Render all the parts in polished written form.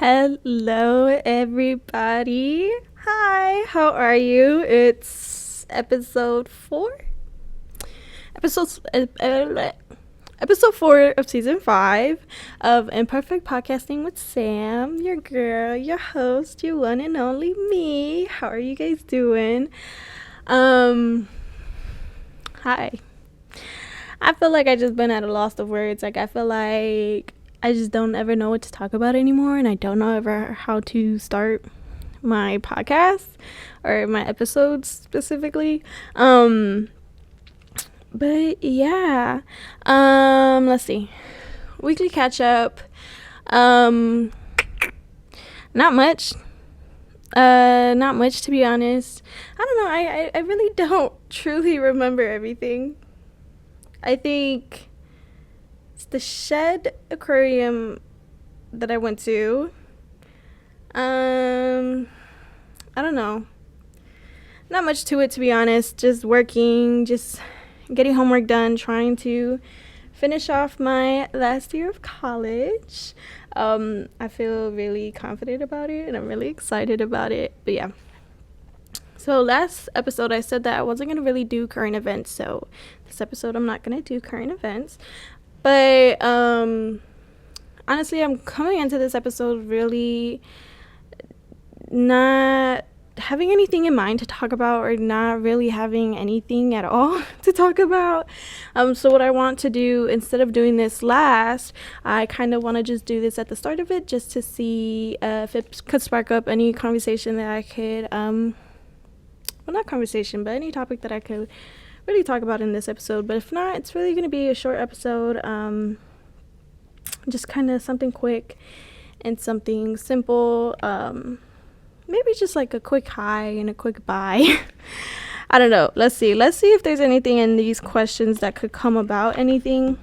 Hello, everybody. Hi, how are you? It's episode 4. Episode episode 4 of season 5 of Imperfect Podcasting with Sam, your girl, your host, your one and only me. How are you guys doing? Hi. I feel like I just been at a loss of words. Like I feel like I just don't ever know what to talk about anymore, and I don't know ever how to start my podcast or my episodes specifically. But yeah. Let's see. Weekly catch up. Not much. Not much, to be honest. I don't know. I really don't truly remember everything. I think it's the Shed Aquarium that I went to. I don't know. Not much to it, to be honest. Just working, just getting homework done, trying to finish off my last year of college. I feel really confident about it, and I'm really excited about it. But yeah. So last episode, I said that I wasn't going to really do current events. So this episode, I'm not going to do current events. But honestly, I'm coming into this episode really not having anything in mind to talk about, or not really having anything at all to talk about. So what I want to do, instead of doing this last, I kind of want to just do this at the start of it, just to see if it could spark up any conversation that I could, well, not conversation, but any topic that I could really talk about in this episode. But if not, it's really going to be a short episode, just kind of something quick and something simple, maybe just like a quick hi and a quick bye. I don't know. Let's see if there's anything in these questions that could come about anything.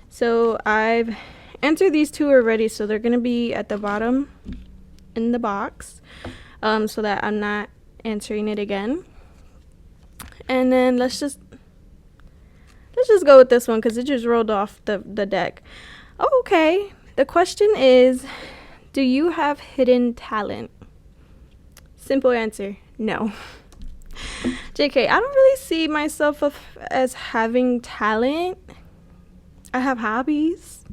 So I've answered these 2 already, so they're going to be at the bottom in the box, so that I'm not answering it again. And then let's just go with this one, because it just rolled off the deck. Oh, okay. The question is, do you have hidden talent? Simple answer, no. JK, I don't really see myself as having talent. I have hobbies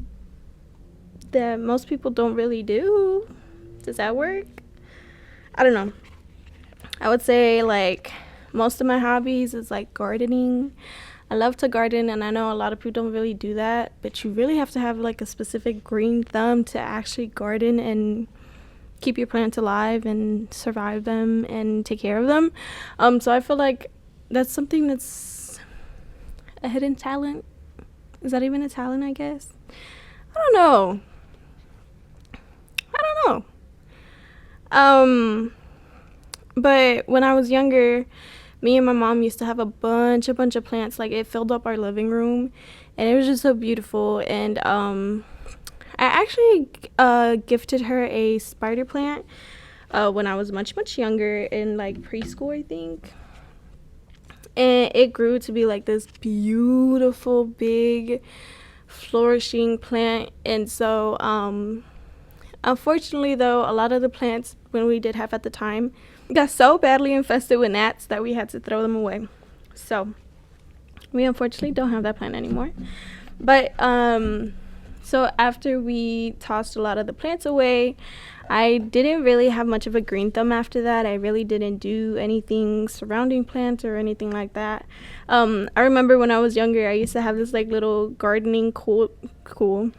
that most people don't really do. Does that work? I don't know. I would say, like, most of my hobbies is like gardening. I love to garden, and I know a lot of people don't really do that, but you really have to have like a specific green thumb to actually garden and keep your plants alive and survive them and take care of them. So I feel like that's something that's a hidden talent. Is that even a talent, I guess? I don't know. But when I was younger, me and my mom used to have a bunch of plants. Like, it filled up our living room, and it was just so beautiful. And I actually gifted her a spider plant when I was much younger, in like preschool, I think. And it grew to be like this beautiful, big, flourishing plant. And so unfortunately, though, a lot of the plants, when we did have at the time, got so badly infested with gnats that we had to throw them away. So we unfortunately don't have that plant anymore. But so after we tossed a lot of the plants away, I didn't really have much of a green thumb after that. I really didn't do anything surrounding plants or anything like that. I remember when I was younger, I used to have this like little gardening gardening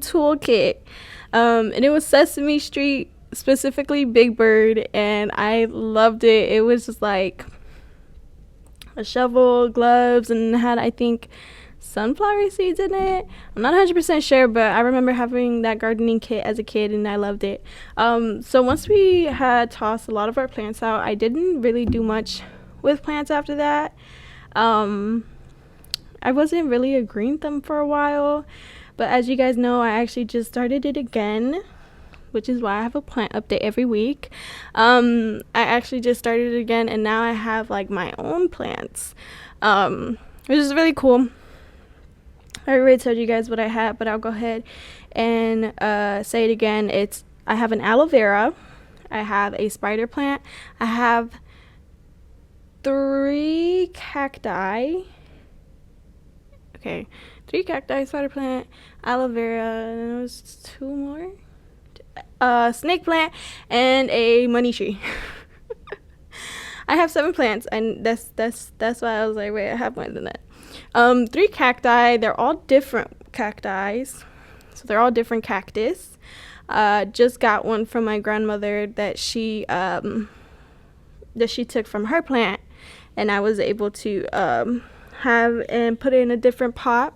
toolkit, and it was Sesame Street, specifically Big Bird, and I loved it. It was just like a shovel, gloves, and had, I think, sunflower seeds in it. I'm not 100% sure, but I remember having that gardening kit as a kid, and I loved it. So once we had tossed a lot of our plants out, I didn't really do much with plants after that. I wasn't really a green thumb for a while, but as you guys know, I actually just started it again, which is why I have a plant update every week. I actually just started it again, and now I have like my own plants, which is really cool. I already told you guys what I had, but I'll go ahead and say it again. It's I have an aloe vera, I have a spider plant, I have 3 cacti. Okay, 3 cacti, spider plant, aloe vera, and there was 2 more. Snake plant, and a money tree. I have 7 plants, and that's why I was like, wait, I have more than that. 3 cacti. They're all different cacti, so they're all different cactus. Just got one from my grandmother that she took from her plant, and I was able to have and put it in a different pot.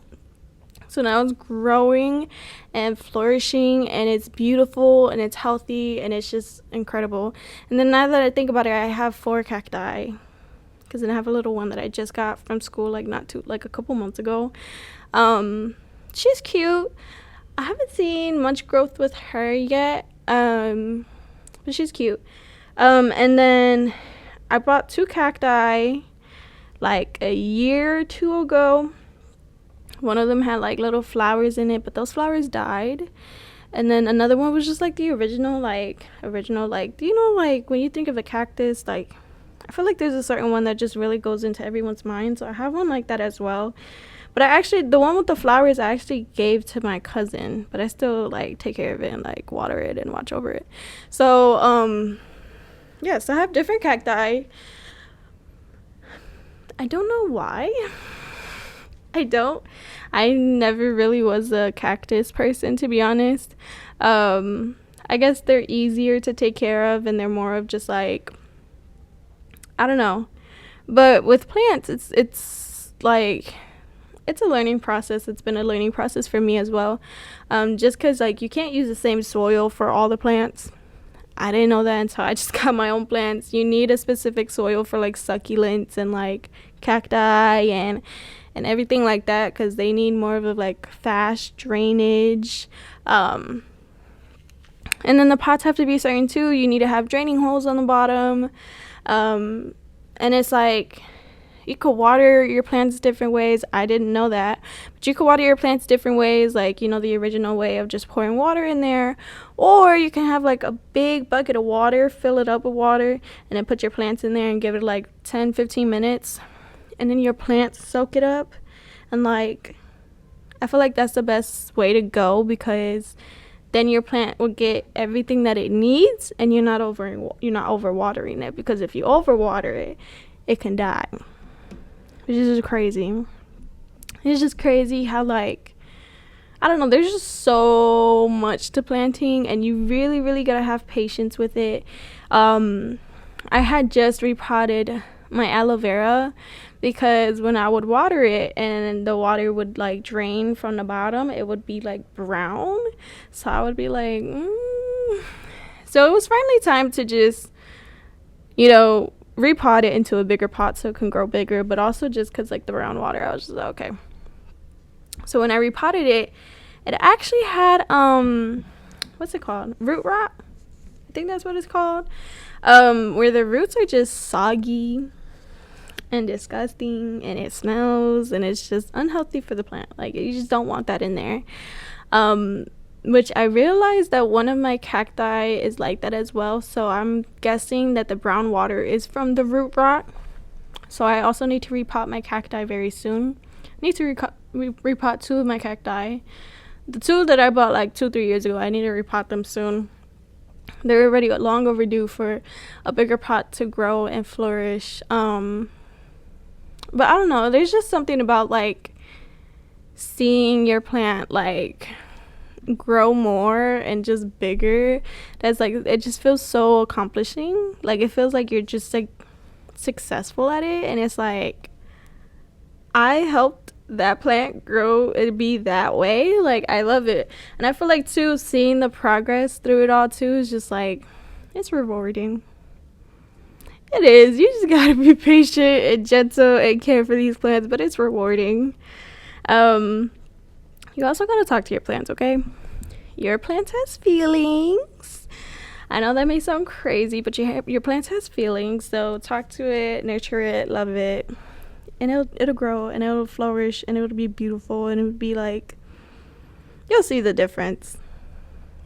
So now it's growing and flourishing, and it's beautiful and it's healthy and it's just incredible. And then now that I think about it, I have 4 cacti, because then I have a little one that I just got from school like a couple months ago. She's cute. I haven't seen much growth with her yet, but she's cute. And then I bought 2 cacti like a year or 2 ago. One of them had like little flowers in it, but those flowers died. And then another one was just like the original, do you know, like when you think of a cactus, like I feel like there's a certain one that just really goes into everyone's mind. So I have one like that as well. But the one with the flowers I actually gave to my cousin, but I still like take care of it and like water it and watch over it. So yes, I have different cacti. I don't know why. I never really was a cactus person, to be honest. I guess they're easier to take care of, and they're more of just like, I don't know. But with plants, it's like, it's a learning process. It's been a learning process for me as well. Just because like you can't use the same soil for all the plants. I didn't know that until I just got my own plants. You need a specific soil for like succulents and like cacti and everything like that, because they need more of a like fast drainage. And then the pots have to be certain too. You need to have draining holes on the bottom. And it's like, you could water your plants different ways. I didn't know that, but you could water your plants different ways, like, you know, the original way of just pouring water in there, or you can have like a big bucket of water, fill it up with water, and then put your plants in there and give it like 10-15 minutes, and then your plants soak it up. And like, I feel like that's the best way to go, because then your plant will get everything that it needs, and you're not overwatering it, because if you overwater it, it can die. Which is just crazy. It's just crazy how, like, I don't know, there's just so much to planting, and you really, really gotta have patience with it. I had just repotted my aloe vera, because when I would water it and the water would like drain from the bottom, it would be like brown. So I would be like, So it was finally time to just, you know, repot it into a bigger pot so it can grow bigger, but also just because like the brown water, I was just like, okay. So when I repotted it, it actually had what's it called, root rot, I think that's what it's called, where the roots are just soggy and disgusting, and it smells, and it's just unhealthy for the plant. Like, you just don't want that in there. Which I realized that one of my cacti is like that as well, so I'm guessing that the brown water is from the root rot. So I also need to repot my cacti very soon. I need to repot 2 of my cacti. The 2 that I bought like 2-3 years ago, I need to repot them soon. They're already long overdue for a bigger pot to grow and flourish. But I don't know, there's just something about like seeing your plant like grow more and just bigger, that's like, it just feels so accomplishing. Like, it feels like you're just like successful at it, and it's like, I helped that plant grow it be that way. Like, I love it. And I feel like too, seeing the progress through it all too is just like, it's rewarding. It is. You just gotta be patient and gentle and care for these plants, but it's rewarding. You also gotta talk to your plants, okay? Your plant has feelings. I know that may sound crazy, but your plant has feelings, so talk to it, nurture it, love it, and it'll grow, and it'll flourish, and it'll be beautiful, and it'll be like, you'll see the difference.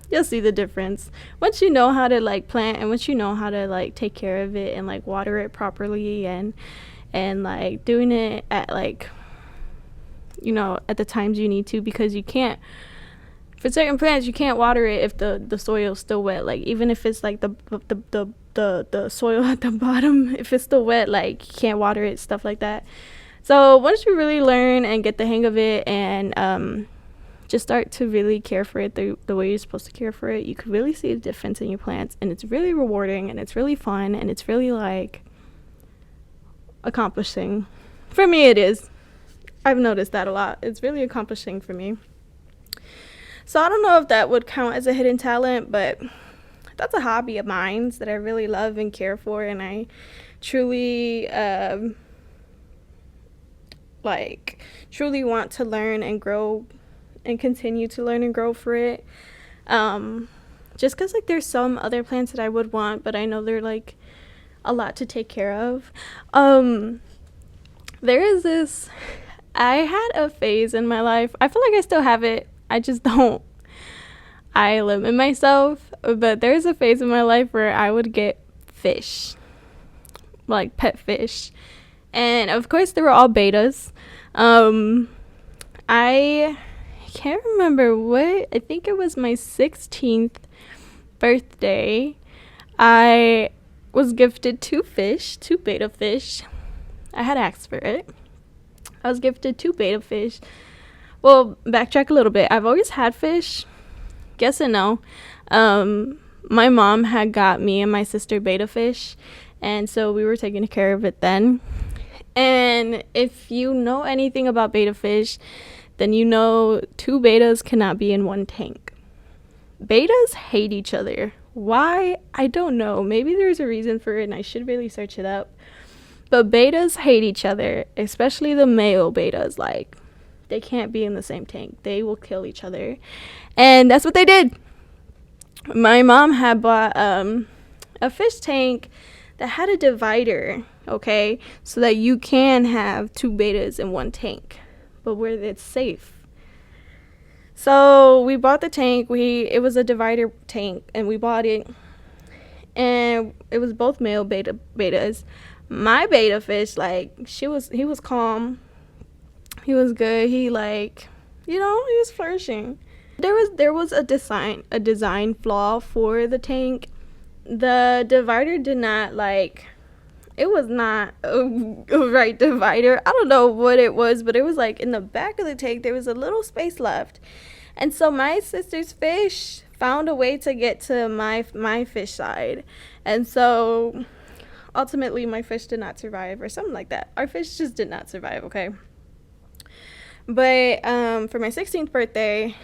You'll see the difference once you know how to like plant, and once you know how to like take care of it and like water it properly, and like doing it at like, you know, at the times you need to, because you can't, for certain plants you can't water it if the soil's still wet. Like even if it's like the soil at the bottom, if it's still wet, like you can't water it, stuff like that. So once you really learn and get the hang of it, and just start to really care for it the way you're supposed to care for it, you could really see a difference in your plants, and it's really rewarding, and it's really fun, and it's really like accomplishing. For me it is. I've noticed that a lot. It's really accomplishing for me. So I don't know if that would count as a hidden talent, but that's a hobby of mine that I really love and care for, and I truly truly want to learn and grow and continue to learn and grow for it. Just because like there's some other plants that I would want, but I know they're like a lot to take care of. There is this, I had a phase in my life, I feel like I still have it, I just don't, I limit myself, but there's a phase in my life where I would get fish, like pet fish, and of course they were all betas. I can't remember what, I think it was my 16th birthday, I was gifted two beta fish. I had asked for it. I was gifted two beta fish. Well, backtrack a little bit. I've always had fish. Yes and no. My mom had got me and my sister beta fish, and so we were taking care of it then. And if you know anything about beta fish, then you know two betas cannot be in one tank. Betas hate each other. Why? I don't know. Maybe there's a reason for it, and I should really search it up. But betas hate each other, especially the male betas. Like, they can't be in the same tank. They will kill each other. And that's what they did. My mom had bought a fish tank that had a divider, okay? So that you can have two betas in one tank, but where it's safe. So we bought the tank. It was a divider tank, and we bought it. And it was both male betas. My beta fish, like, he was calm. He was good. He like, he was flourishing. There was a design flaw for the tank. The divider did not it was not a right divider. I don't know what it was, but it was like in the back of the tank there was a little space left. And so my sister's fish found a way to get to my fish side. And so ultimately my fish did not survive, or something like that. Our fish just did not survive, okay? But for my 16th birthday,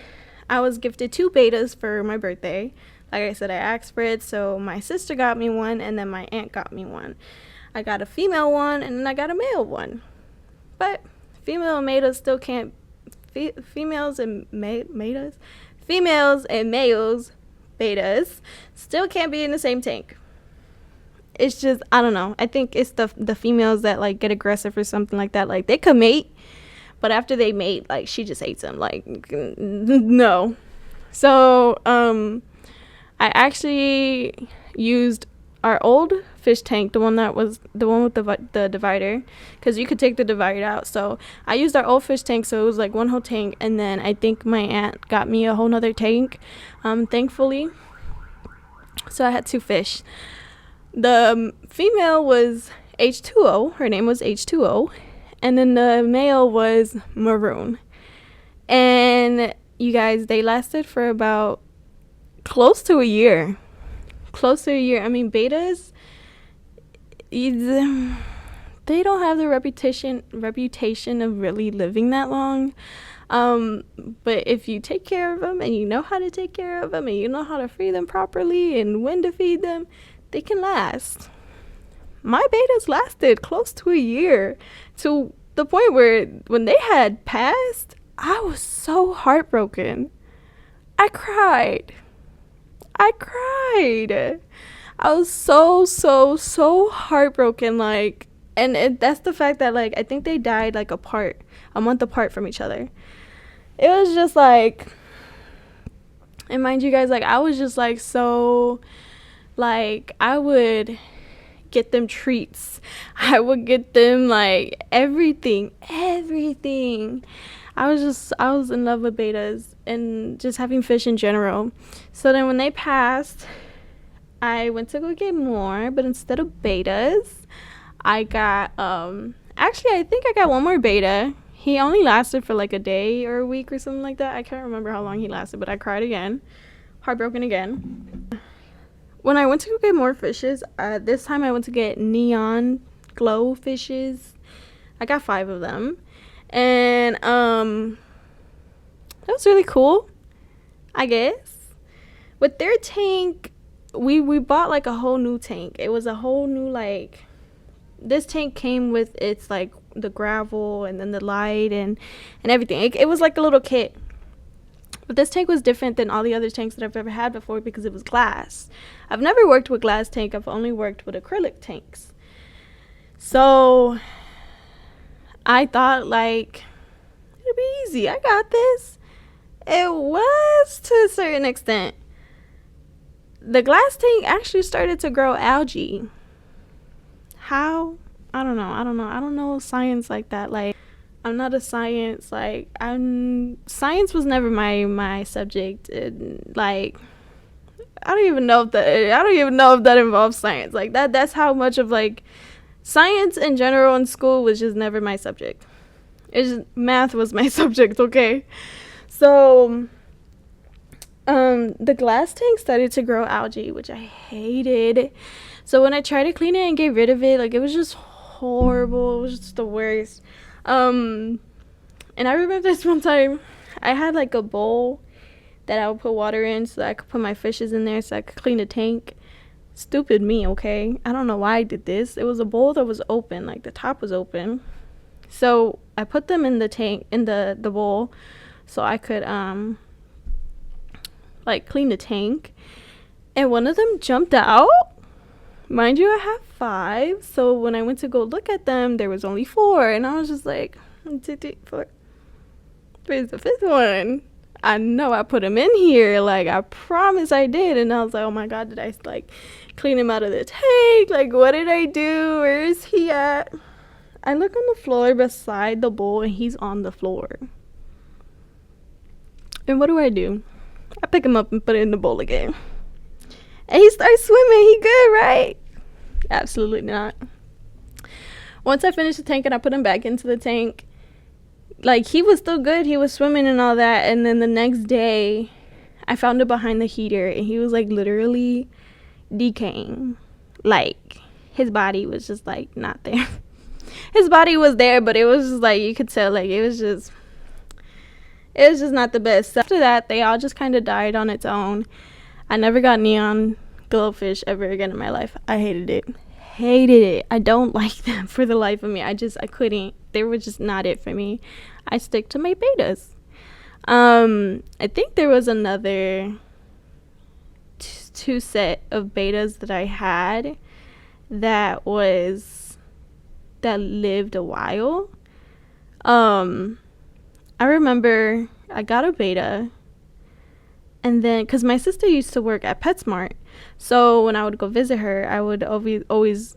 I was gifted two betas for my birthday. Like I said, I asked for it, so my sister got me one, and then my aunt got me one. I got a female one, and then I got a male one. But female and betas still can't, females and males, betas, still can't be in the same tank. It's just, I don't know. I think it's the females that like get aggressive or something like that. Like, they could mate, but after they mate, like, she just hates them. Like, no. So I actually used our old fish tank, the one with the divider, because you could take the divider out. So I used our old fish tank, so it was like one whole tank. And then I think my aunt got me a whole nother tank, thankfully. So I had two fish. The female was H2O. Her name was H2O. And then the male was Maroon. And you guys, they lasted for about close to a year. I mean, betas, they don't have the reputation of really living that long. But if you take care of them, and you know how to take care of them, and you know how to feed them properly and when to feed them, they can last. My betas lasted close to a year, to the point where when they had passed, I was so heartbroken. I cried. I was so heartbroken, like, and that's the fact that, like, I think they died like a month apart from each other. It was just like, And mind you guys, like, I was just like so, like, I would get them treats. I would get them like everything. I was in love with betas and just having fish in general. So then when they passed, I went to go get more, but instead of betas, I got actually I think I got one more beta. He only lasted for like a day or a week or something like that. I can't remember how long he lasted, but I cried again. Heartbroken again. When I went to go get more fishes, this time I went to get neon glow fishes. I got 5 of them. And that was really cool, I guess. With their tank, we bought like a whole new tank. It was a whole new, like, this tank came with its like the gravel and then the light and everything. It was like a little kit. But this tank was different than all the other tanks that I've ever had before because it was glass. I've never worked with glass tank. I've only worked with acrylic tanks. So I thought, like, it'll be easy. I got this. It was to a certain extent. The glass tank actually started to grow algae. How? I don't know. I don't know science like that. Like, I'm not a science, like, science was never my subject. Like, I don't even know if that involves science. Like, that's how much of, like, science in general in school was just never my subject. Math was my subject, okay? So, the glass tank started to grow algae, which I hated. So when I tried to clean it and get rid of it, like, it was just horrible. It was just the worst. And I remember this one time I had like a bowl that I would put water in so that I could put my fishes in there so I could clean the tank. Stupid me, okay? I don't know why I did this. It was a bowl that was open, like the top was open. So I put them in the tank, in the bowl, so I could like clean the tank. And one of them jumped out. Mind you, I have 5, so when I went to go look at them, there was only 4, and I was just like, 1, 2, 3, 4. Where's the 5th one? I know I put him in here, like, I promise I did, and I was like, oh my god, did I, like, clean him out of the tank? Like, what did I do? Where is he at? I look on the floor beside the bowl, and he's on the floor. And what do? I pick him up and put it in the bowl again. And he starts swimming. He good, right? Absolutely not. Once I finished the tank and I put him back into the tank, like, he was still good. He was swimming and all that. And then the next day, I found him behind the heater, and he was, like, literally decaying. Like, his body was just, like, not there. His body was there, but it was just, like, you could tell, like, it was just not the best. So after that, they all just kind of died on its own. I never got neon glowfish ever again in my life. I hated it. I don't like them for the life of me. I couldn't. They were just not it for me. I stick to my betas. I think there was another 2 set of betas that I had that lived a while. I remember I got a beta. And then, because my sister used to work at PetSmart, so when I would go visit her, I would always,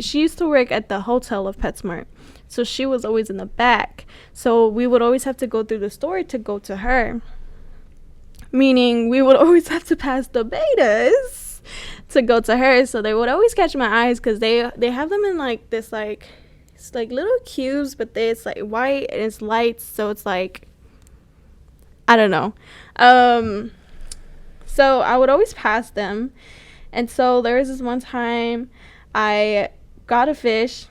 she used to work at the hotel of PetSmart, so she was always in the back, so we would always have to go through the store to go to her, meaning we would always have to pass the betas to go to her, so they would always catch my eyes, because they have them in, like, this, like, it's like little cubes, but it's, like, white, and it's lights, so it's, like, I don't know. So I would always pass them. And so there was this one time I got a fish,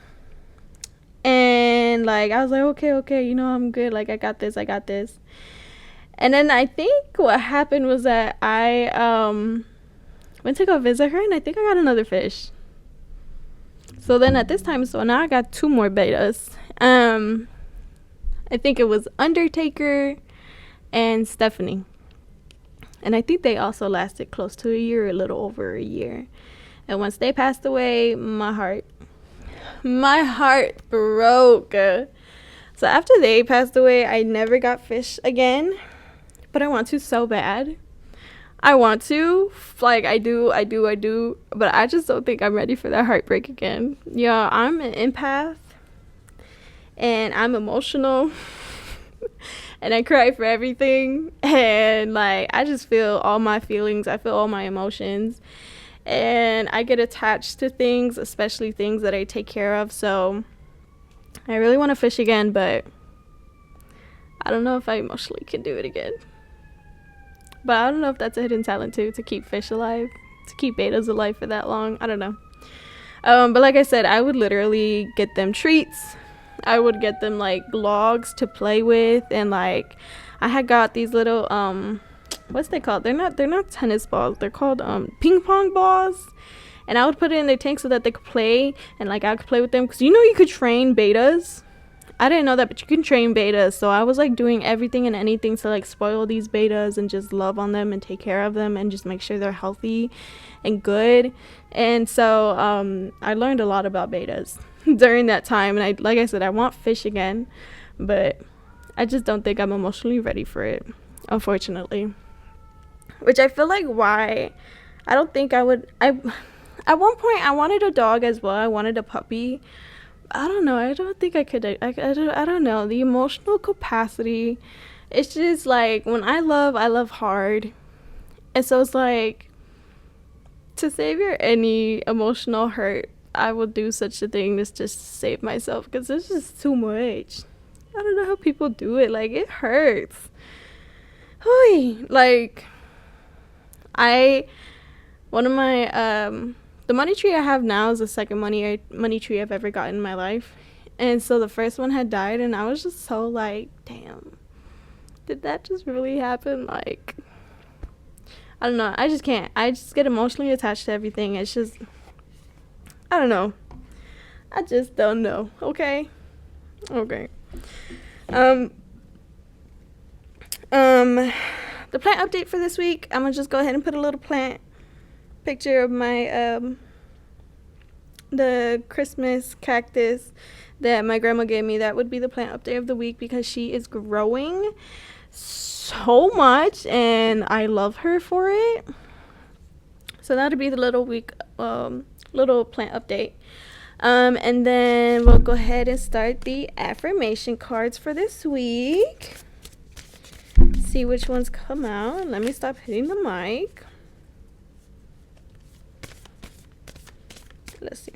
and, like, I was like, okay, you know, I'm good. Like, I got this. And then I think what happened was that I went to go visit her, and I think I got another fish. So then at this time, so now I got 2 more betas. I think it was Undertaker and Stephanie, and I think they also lasted close to a year, a little over a year. And once they passed away, my heart broke. So after they passed away, I never got fish again, but I want to so bad. I want to, like, I do, but I just don't think I'm ready for that heartbreak again. Yeah, I'm an empath, and I'm emotional, and I cry for everything, and, like, I just feel all my feelings, I feel all my emotions, and I get attached to things, especially things that I take care of, so I really want to fish again, but I don't know if I emotionally can do it again. But I don't know if that's a hidden talent too, to keep fish alive, to keep betas alive for that long. I don't know. But like I said, I would literally get them treats. I would get them like logs to play with, and like I had got these little what's they called? They're not tennis balls. They're called ping pong balls. And I would put it in their tank so that they could play, and like I could play with them, because you could train betas. I didn't know that, but you can train betas. So I was like doing everything and anything to like spoil these betas and just love on them and take care of them and just make sure they're healthy and good. And so I learned a lot about betas during that time. And like I said, I want fish again, but I just don't think I'm emotionally ready for it, unfortunately. Which I feel like why I don't think I would. At one point I wanted a dog as well. I wanted a puppy. I don't know. I don't think I could. I don't know. The emotional capacity. It's just like when I love hard. And so it's like, to save your any emotional hurt, I will do such a thing as just save myself, because it's just too much. I don't know how people do it. Like, it hurts. Like, one of my the money tree I have now is the second money tree I've ever gotten in my life. And so the first one had died, and I was just so like, damn, did that just really happen? Like, I don't know. I just can't. I just get emotionally attached to everything. It's just, I don't know. I just don't know. Okay. The plant update for this week, I'm gonna just go ahead and put a little plant picture of my the Christmas cactus that my grandma gave me. That would be the plant update of the week, because she is growing so much and I love her for it. So that'll be the little plant update. And then we'll go ahead and start the affirmation cards for this week. See which ones come out. Let me stop hitting the mic. Let's see.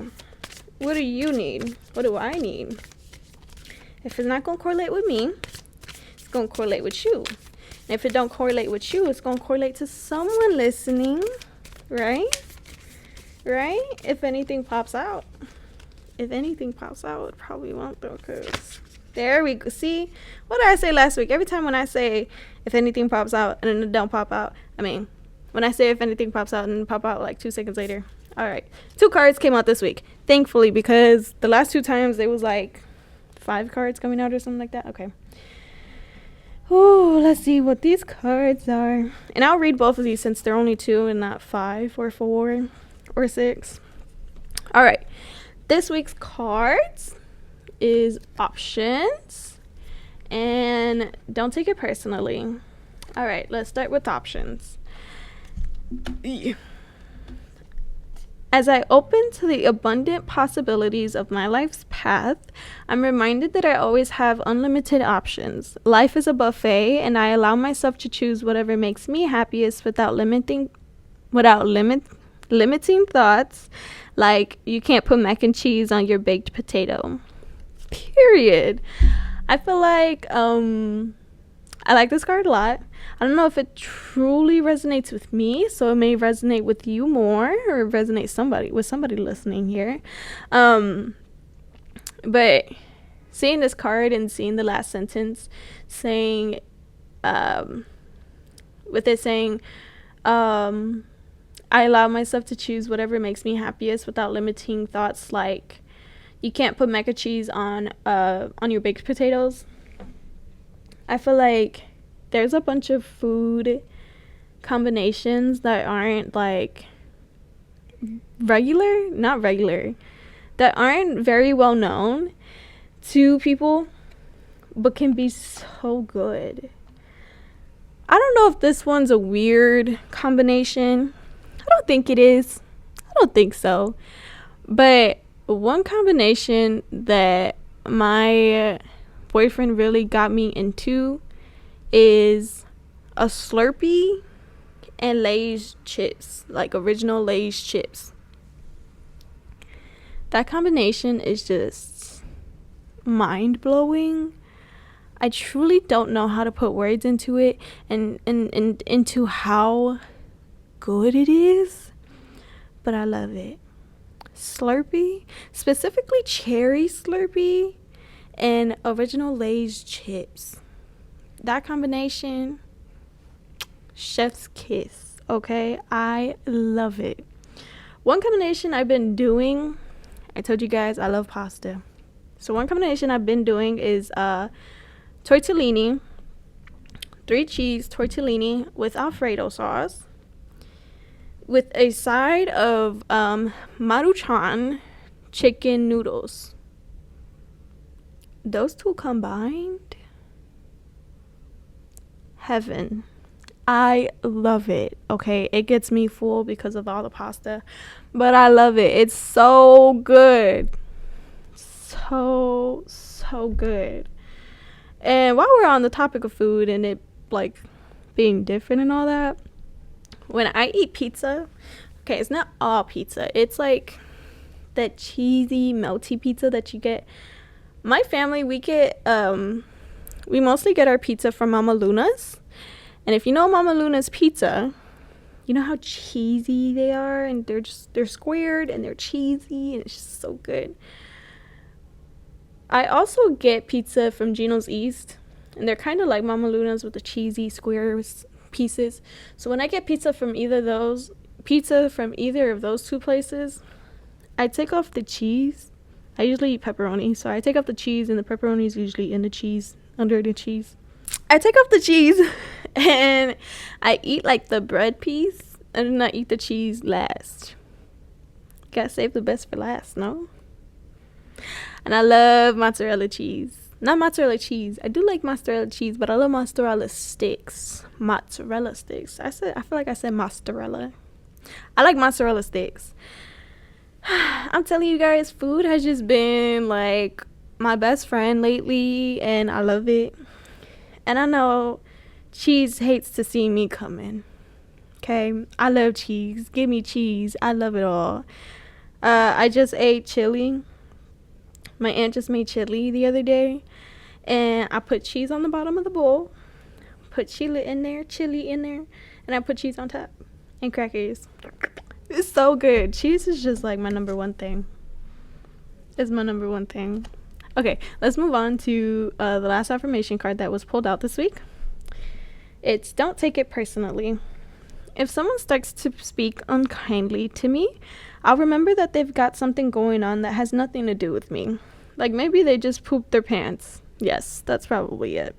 What do you need? What do I need? If it's not going to correlate with me, it's going to correlate with you. And if it don't correlate with you, it's going to correlate to someone listening, right? Right? If anything pops out. If anything pops out, it probably won't though, because there we go. See? What did I say last week? Every time when I say if anything pops out and then it don't pop out, when I say if anything pops out and pop out like 2 seconds later. All right, 2 cards came out this week, thankfully, because the last 2 times there was like 5 cards coming out or something like that. Okay. Oh, let's see what these cards are. And I'll read both of these since they're only 2 and not 5 or 4 or 6. All right. This week's cards is options. And don't take it personally. All right, let's start with options. As I open to the abundant possibilities of my life's path, I'm reminded that I always have unlimited options. Life is a buffet, and I allow myself to choose whatever makes me happiest without limiting thoughts like you can't put mac and cheese on your baked potato. Period. I feel like I like this card a lot. I don't know if it truly resonates with me, so it may resonate with you more, or resonate with somebody listening here. But seeing this card and seeing the last sentence saying, with it saying, I allow myself to choose whatever makes me happiest without limiting thoughts like you can't put mac and cheese on your baked potatoes. I feel like there's a bunch of food combinations that aren't like that aren't very well known to people, but can be so good. I don't know if this one's a weird combination. I don't think it is. I don't think so. But one combination that my boyfriend really got me into is a Slurpee and Lay's chips, like original Lay's chips. That combination is just mind-blowing. I truly don't know how to put words into it and into how good it is, but I love it. Slurpee, specifically cherry Slurpee and original Lay's chips. That combination, chef's kiss, okay? I love it. One combination I've been doing, I told you guys I love pasta. So one combination I've been doing is tortellini, 3-cheese tortellini with Alfredo sauce, with a side of Maruchan chicken noodles. Those two combined, heaven. I love it. Okay, it gets me full because of all the pasta, but I love it. It's so good. So good. And while we're on the topic of food and it like being different and all that, when I eat pizza, okay, it's not all pizza. It's like that cheesy, melty pizza that you get. My family, we mostly get our pizza from Mama Luna's. And if you know Mama Luna's pizza, you know how cheesy they are, and they're squared and they're cheesy and it's just so good. I also get pizza from Gino's East, and they're kind of like Mama Luna's with the cheesy square pieces. So when I get pizza from either of those two places, I take off the cheese. I usually eat pepperoni, so I take off the cheese, and the pepperoni is usually in the cheese, under the cheese. I take off the cheese and I eat like the bread piece, and then I eat the cheese last. Gotta save the best for last, no? And I love mozzarella cheese. Not mozzarella cheese. I do like mozzarella cheese, but I love mozzarella sticks. Mozzarella sticks. I feel like I said mozzarella. I like mozzarella sticks. I'm telling you guys, food has just been like my best friend lately, and I love it. And I know cheese hates to see me coming. Okay, I love cheese. Give me cheese. I love it all. I just ate chili. My aunt just made chili the other day, and I put cheese on the bottom of the bowl, put chili in there, and I put cheese on top and crackers. It's so good. Cheese is just like my number one thing. It's my number one thing. Okay, let's move on to the last affirmation card that was pulled out this week. It's don't take it personally. If someone starts to speak unkindly to me, I'll remember that they've got something going on that has nothing to do with me. Like maybe they just pooped their pants. Yes, that's probably it.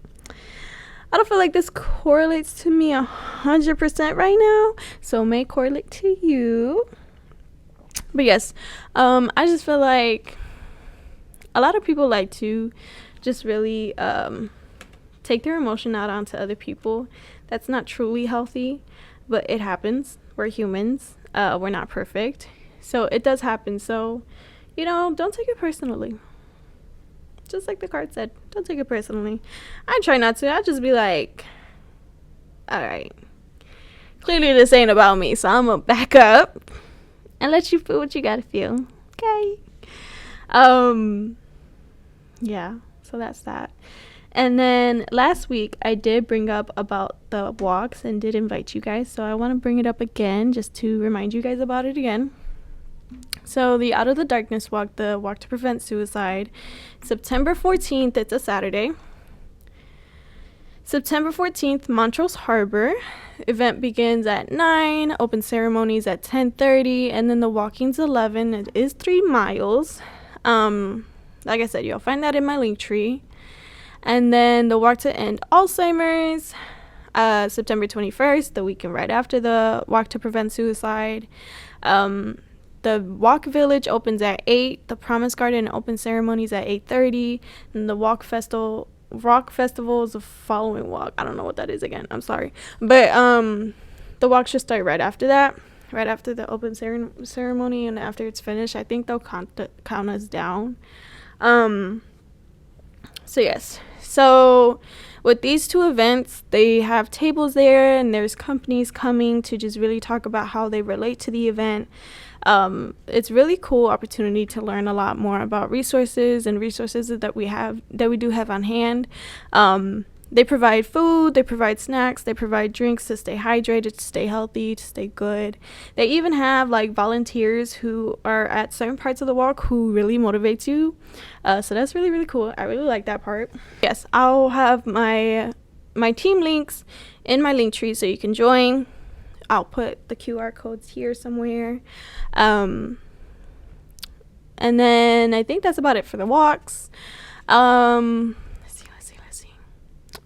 I don't feel like this correlates to me 100% right now, so it may correlate to you. But yes, I just feel like a lot of people like to just really take their emotion out onto other people. That's not truly healthy, but it happens. We're humans. We're not perfect. So it does happen. So, don't take it personally. Just like the card said, don't take it personally. I try not to. I just be like, all right, clearly this ain't about me, so I'm gonna back up and let you feel what you gotta feel. Okay. Yeah, so that's that. And then last week I did bring up about the walks and did invite you guys, so I want to bring it up again just to remind you guys about it again. So the Out of the Darkness walk, the Walk to Prevent Suicide, September 14th, it's a Saturday. September 14th, Montrose Harbor. Event begins at 9, open ceremonies at 10:30, and then the walking's 11. It is 3 miles. Like I said, you'll find that in my link tree. And then the Walk to End Alzheimer's, September 21st, the weekend right after the Walk to Prevent Suicide. The Walk Village opens at 8. The Promise Garden open ceremonies at 8:30. And the Walk Festival rock festival is the following walk. I don't know what that is again. I'm sorry. But the walk should start right after that, right after the open ceremony, and after it's finished, I think they'll count us down. So yes. So with these two events, they have tables there, and there's companies coming to just really talk about how they relate to the event. It's really cool opportunity to learn a lot more about resources that we do have on hand. They provide food, they provide snacks, they provide drinks to stay hydrated, to stay healthy, to stay good. They even have like volunteers who are at certain parts of the walk who really motivates you. So that's really, really cool. I really like that part. Yes, I'll have my team links in my link tree so you can join. I'll put the QR codes here somewhere. And then I think that's about it for the walks. Let's see.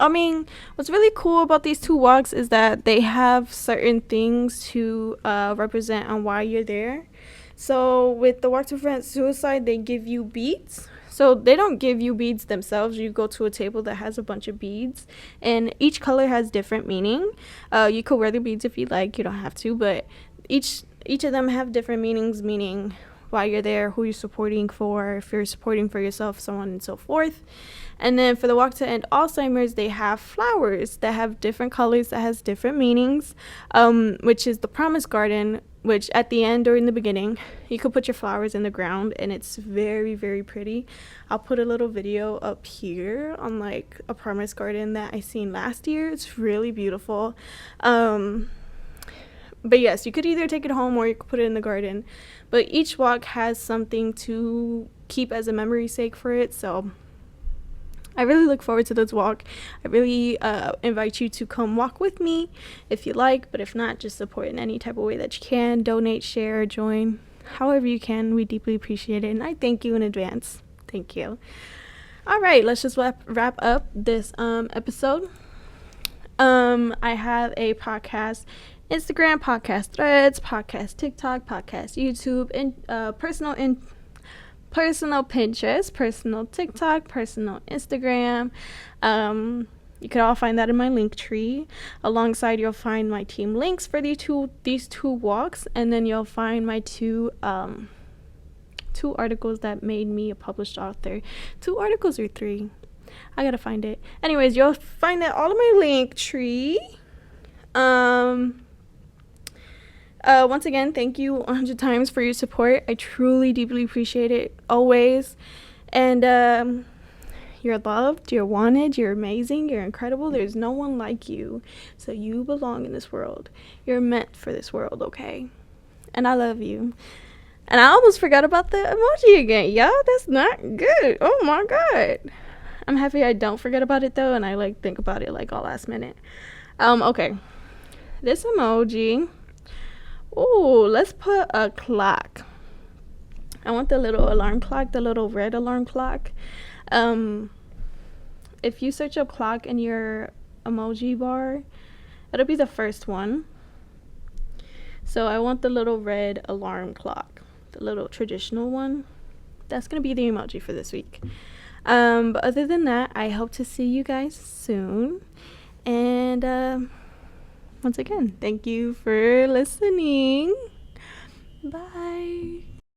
I mean, what's really cool about these two walks is that they have certain things to represent on why you're there. So with the Walk to Prevent Suicide, they give you beads. So they don't give you beads themselves. You go to a table that has a bunch of beads, and each color has different meaning. You could wear the beads if you like. You don't have to, but each of them have different meanings, meaning why you're there, who you're supporting for, if you're supporting for yourself, so on and so forth. And then for the Walk to End Alzheimer's, they have flowers that have different colors, that has different meanings, which is the Promise Garden, which at the end or in the beginning, you could put your flowers in the ground, and it's very, very pretty. I'll put a little video up here on like a Promise Garden that I seen last year. It's really beautiful. But yes, you could either take it home or you could put it in the garden. But each walk has something to keep as a memory's sake for it. So I really look forward to this walk. I really invite you to come walk with me if you like. But if not, just support in any type of way that you can. Donate, share, join. However you can. We deeply appreciate it. And I thank you in advance. Thank you. All right, let's just wrap up this episode. I have a podcast Instagram, podcast Threads, podcast TikTok, podcast YouTube, and personal Pinterest, personal TikTok, personal Instagram. You can all find that in my link tree. Alongside, you'll find my team links for these two walks, and then you'll find my two articles that made me a published author. 2 articles or 3? I gotta find it. Anyways, you'll find that all in my link tree. Once again, thank you 100 times for your support. I truly, deeply appreciate it, always. And you're loved, you're wanted, you're amazing, you're incredible. There's no one like you. So you belong in this world. You're meant for this world, okay? And I love you. And I almost forgot about the emoji again. Y'all, that's not good. Oh my God. I'm happy I don't forget about it though, and I like think about it like all last minute. Okay. This emoji. Ooh, let's put a clock. I want the little alarm clock, the little red alarm clock. If you search up clock in your emoji bar, it'll be the first one. So I want the little red alarm clock, the little traditional one. That's gonna be the emoji for this week. But other than that, I hope to see you guys soon. And once again, thank you for listening. Bye.